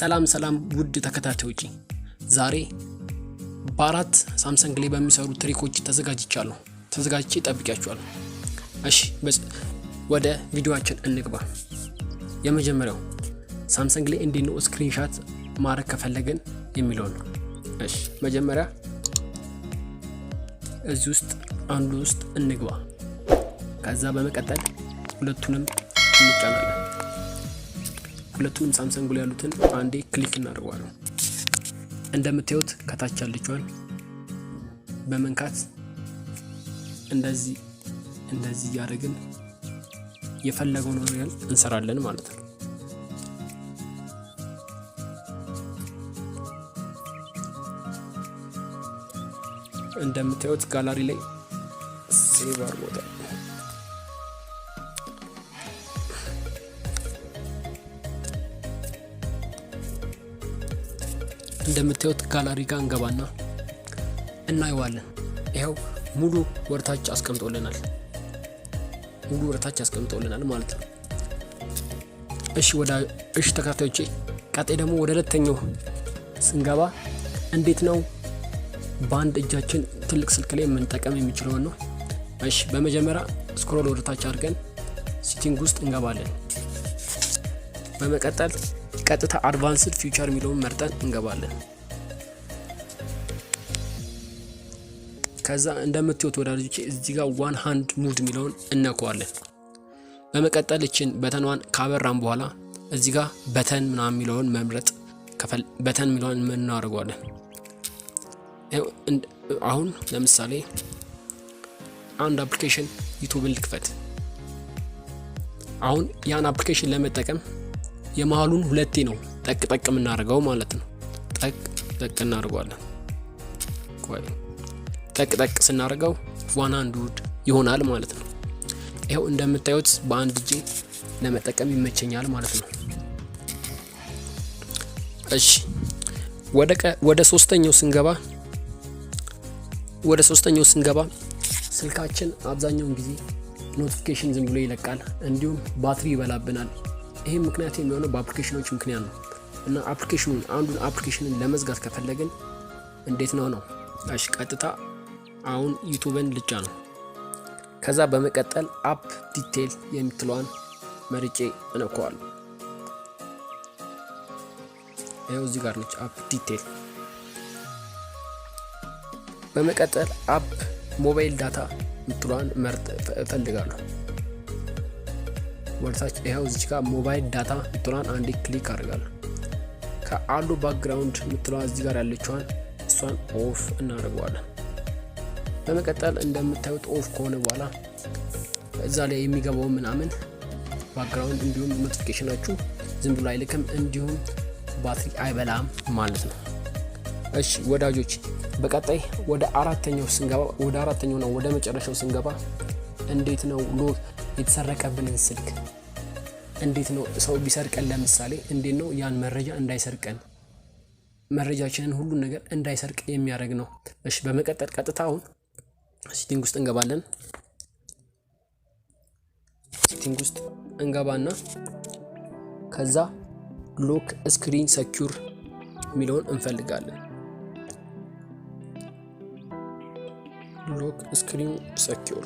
ሰላም ውድ ተከታታዮች ዛሬ በአራት ሳምሰንግ ላይ በሚሰሩ ትሪኮች ተዘጋጅቼ ጠብቂያችኋለሁ። እሺ ወደ ቪዲዮአችን እንግባ። የመጀመሪያው ሳምሰንግ ላይ እንዴት ነው ስክሪንሻት ማድረግ ከፈለገን የሚለው ነው። እሺ መጀመሪያ እዚህ ውስጥ አንዱ ውስጥ እንግባ። ከዛ በመቀጠል ሁለቱንም እንጫናለን። ሁለቱንም ሳምሰንግ ላይ ያሉትን አንዴ ክሊክ እናደርጋለን። እንደምታዩት ከታች ያለችዋን በመንካት እንደዚህ ያደርግን የፈለገውን ሪያል እንሰራለን ማለት ነው። እንደምታዩት ጋላሪ ላይ ሴቭ አድርጎታል። እንደምታዩት ጋላሪ ጋር እንገባና እናየዋለን። ይሄው ሙሉ ወርታች አስቀምጦልናል ማለት ነው። እሺ ተከታታዮቼ ቀጣይ ደግሞ ወደ ሁለተኛው ስንገባ እንዴት ነው በአንድ እጃችን ትልቅ ስልክ ላይ መጠቀም የሚችለው ነው። እሺ በመጀመሪያ ስክሮል ወደታች አድርገን ሴቲንግ ውስጥ እንገባለን። በመቀጠል ቀጥታ አድቫንስድ ፊቸር የሚለውን መርጠን እንገባለን። ከዛ እንደምትዩት ወዳጆቼ እዚህ ጋር ዋን ሃንድ ሙድ የሚለውን እነካዋለን። በመቀጠል እቺን በተኗን ካበራን በኋላ እዚህ ጋር በተን ምናምን የሚለውን መምረጥ በተን የሚለውን እናደርጋለን። አሁን ለምሳሌ አንድ አፕሊኬሽን ዩቲዩብን ልክፈት። አሁን ያን አፕሊኬሽን ለመጠቀም የመሃሉን ሁለቴ ነው ጠቅ የምናደርገው ማለት ነው። ጠቅ እናደርጋለን። ጠቅ ስናደርገው ዋን ሃንድ ሙድ ይሆናል ማለት ነው። ይሄው እንደምታዩት በአንድ እጄ ለመጠቀም ይመቸኛል ማለት ነው። እሺ ወደ ሶስተኛው ስንገባ ስልካችን አብዛኛውን ጊዜ ኖቲፊኬሽን ዝም ብሎ ይለቃል፣ እንዲሁም ባትሪ ይበላብናል። ይሄ ምክንያት የሚሆነው በአፕሊኬሽኖች ምክንያት ነው እና አንዱን አፕሊኬሽንን ለመዝጋት ከፈለግን እንዴት ነው? እሺ ቀጥታ አሁን ዩቲዩብን ልጫ ነው። ከዛ በመቀጠል አፕ ዲቴል የምትለዋን መርጬ እነካዋለሁ። ይሄው እዚህ ጋር ነች አፕ ዲቴል። በመቀጠል አፕ ሞባይል ዳታ የምትለዋን እፈልጋለሁ። ወርታች ይሄው እዚህ ጋር ሞባይል ዳታ የምትለዋን አንዴ ክሊክ አድርጋለሁ። ከአሉ ባክግራውንድ የምትለዋ እዚህ ጋር ያለችዋን እሷን ኦፍ እናደርጋለን። በመቀጠል እንደምታዩት ኦፍ ከሆነ በኋላ እዛ ላይ የሚገባው ምናምን ባክግራውንድ እንዲሁም ኖቲፊኬሽናችሁ ዝም ብሎ አይልክም፣ እንዲሁም ባትሪ አይበላም ማለት ነው። እሺ ወዳጆች በቀጣይ ወደ አራተኛው ወደ መጨረሻው ስንገባ እንዴት ነው የተሰረቀብንን ስልክ እንዴት ነው ሰው ቢሰርቀን ለምሳሌ እንዴት ነው ያን መረጃ እንዳይሰርቀን መረጃችንን ሁሉን ነገር እንዳይሰርቅ የሚያደርግ ነው። እሺ በመቀጠል ቀጥታ አሁን ሴቲንግ ውስጥ እንገባለን። ሴቲንግ ውስጥ እንገባና ከዛ ሎክ ስክሪን ሰኪዩር የሚለውን እንፈልጋለን። ሎክ ስክሪን ሰኪዩር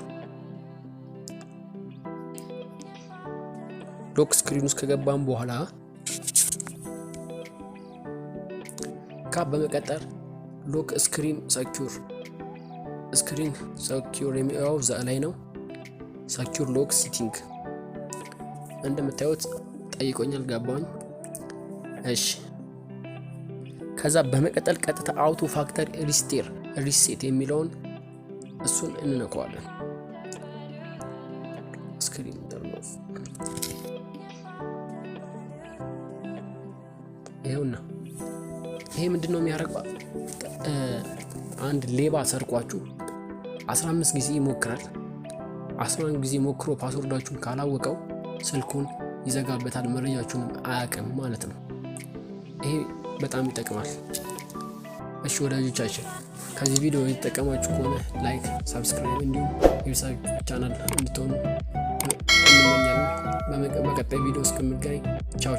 ሎክ ስክሪን ውስጥ ከገባን በኋላ በመቀጠል ሎክ ስክሪን ሰኪዩር የሚለው እዛ ላይ ነው። ሰኪዩር ሎክ ሴቲንግ እንደምታዩት ጠይቆኛል፣ ገባኝ። እሺ ከዛ በመቀጠል ቀጥታ አውቶ ፋክተር ሪሴት የሚለውን እሱን እንነካዋለን። ስክሪን ተርኖፍ ይሄውና ይሄ ምንድነው የሚያደርገው? አንድ ሌባ ሰርቋችሁ 15 ጊዜ ይሞክራል። 15 ጊዜ ሞክሮ ፓስወርዳችሁን ካላወቀው ስልኩን ይዘጋበታል፣ መረጃችሁንም አያውቅም ማለት ነው። ይሄ በጣም ይጠቅማል። እሺ ወዳጆቻችን ከዚህ ቪዲዮ የተጠቀማችሁ ከሆነ ላይክ፣ ሰብስክራይብ እንዲሁም የዩቲዩብ ቻናል እንድትሆኑ እንመኛለን። በቀጣይ ቪዲዮ እስከምንገናኝ ቻው።